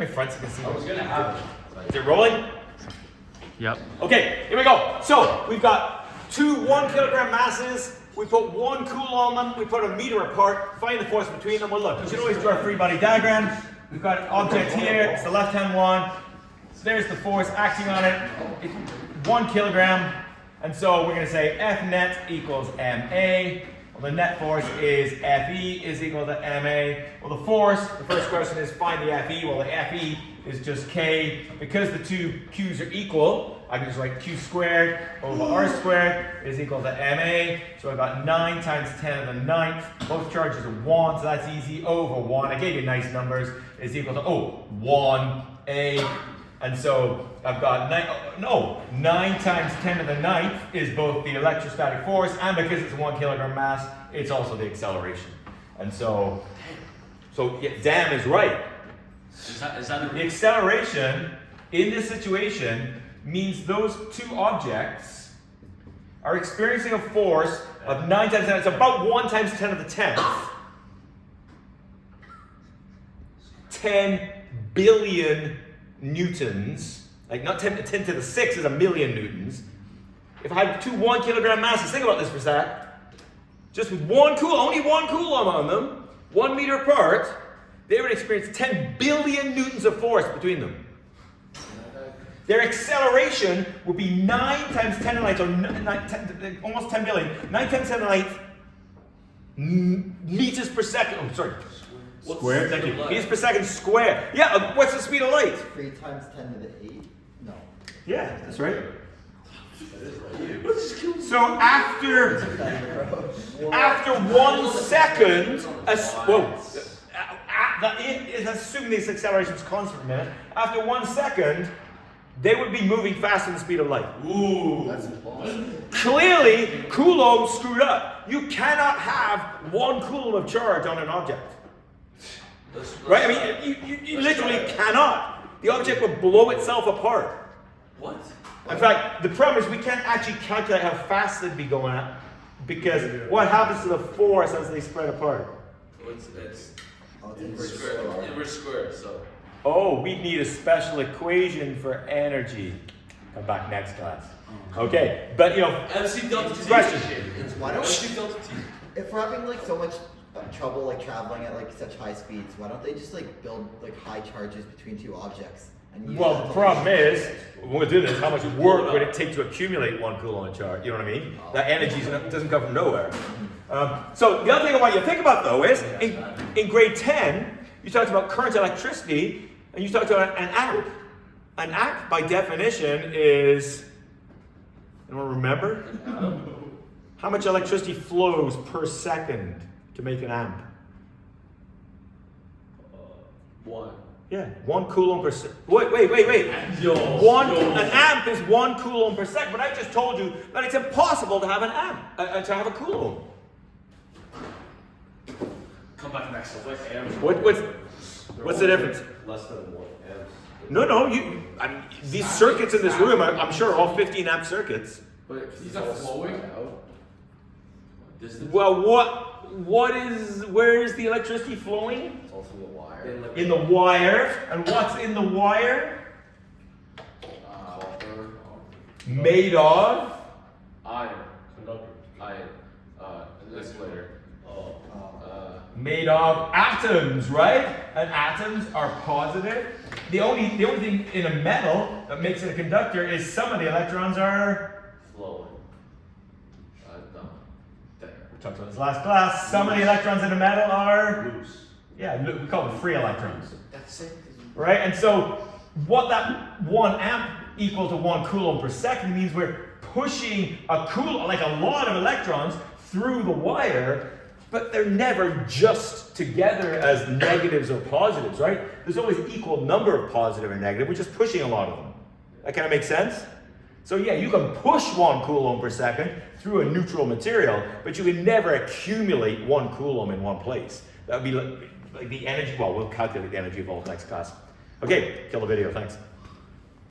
My friends can see. I was gonna have it. Is it rolling? Yep. Okay, here we go. So we've got two 1 kilogram masses. We put 1 coulomb on them. We put a meter apart. Find the force between them. Well, look, you should always do our free body diagram. We've got an object here. It's the left-hand one. So there's the force acting on it. It's 1 kilogram. And so we're going to say F net equals MA. Well, the net force is FE is equal to MA. Well, the force, the first question is find the FE. Well, the FE is just K. Because the two Q's are equal, I can just write Q squared over R squared is equal to MA. So I've got 9 times 10 to the 9th. Both charges are 1, so that's easy. Over 1, I gave you nice numbers, is equal to, 1A. And so I've got 9 times 10 to the 9th is both the electrostatic force, and because it's a 1 kilogram mass, it's also the acceleration. And so yeah, damn is right. Is that The acceleration in this situation means those two objects are experiencing a force of 9 times 10. It's about 1 times 10 to the 10th. 10 billion newtons, like not 10 to the 6 is a million newtons. If I had two 1 kilogram masses, think about this for a sec. Just with only 1 coulomb on them, 1 meter apart, they would experience 10 billion newtons of force between them. Their acceleration would be 9 times 10 to the 9th, almost 10 billion. 9 times 10 to the 9th meters per second. Oh, sorry. Square. Thank you. Meters per second square. Yeah. What's the speed of light? 3 times 10 to the 8? No. Yeah, that's right. right? So after 1 second, assuming this acceleration is constant for a minute, after 1 second, they would be moving faster than the speed of light. Ooh, that's impossible. Clearly, Coulomb screwed up. You cannot have 1 coulomb of charge on an object. Right? I mean, you literally cannot. The object will blow itself apart. What? In fact, the problem is we can't actually calculate how fast they'd be going at, because what happens to the force as they spread apart? It's Inverse square, so. Oh, we need a special equation for energy. Come back next class. Okay, but MC delta T. question. Why don't MC delta T. if we're having like so much trouble like traveling at like such high speeds, why don't they just like build like high charges between two objects? And use Well, that the to, problem is, when we do this, how much work would it take to accumulate 1 coulomb charge? You know what I mean? That energy doesn't come from nowhere. So the other thing I want you to think about though is, in grade 10, you talked about current electricity, and you talked about an amp. An amp, by definition, is, anyone remember? How much electricity flows per second to make an amp? 1. Yeah, 1 coulomb per second. Wait. An amp is 1 coulomb per second, but I just told you that it's impossible to have an amp, to have a coulomb. Come back next. What's the difference? Less than 1 amps. No, these circuits in this room, I'm sure, are all 15 amp circuits. But these are flowing out. Distance? Well, where is the electricity flowing? It's also the wire. In the wire. And what's in the wire? Copper. Made of? Iron. Conductor. Iron. Insulator. Made of atoms, right? And atoms are positive. The only thing in a metal that makes it a conductor is some of the electrons are Flowing. No. There. we talked about this last class. Some of the electrons in a metal are Loose. yeah, we call them free electrons. That's it. Right? And so what that 1 amp equal to 1 coulomb per second means we're pushing a lot of electrons through the wire, but they're never just together as negatives or positives, right? There's always equal number of positive and negative. We're just pushing a lot of them. That kind of makes sense? So yeah, you can push 1 coulomb per second through a neutral material, but you can never accumulate 1 coulomb in one place. That would be like the energy, well, we'll calculate the energy of all next class. Okay, kill the video, thanks.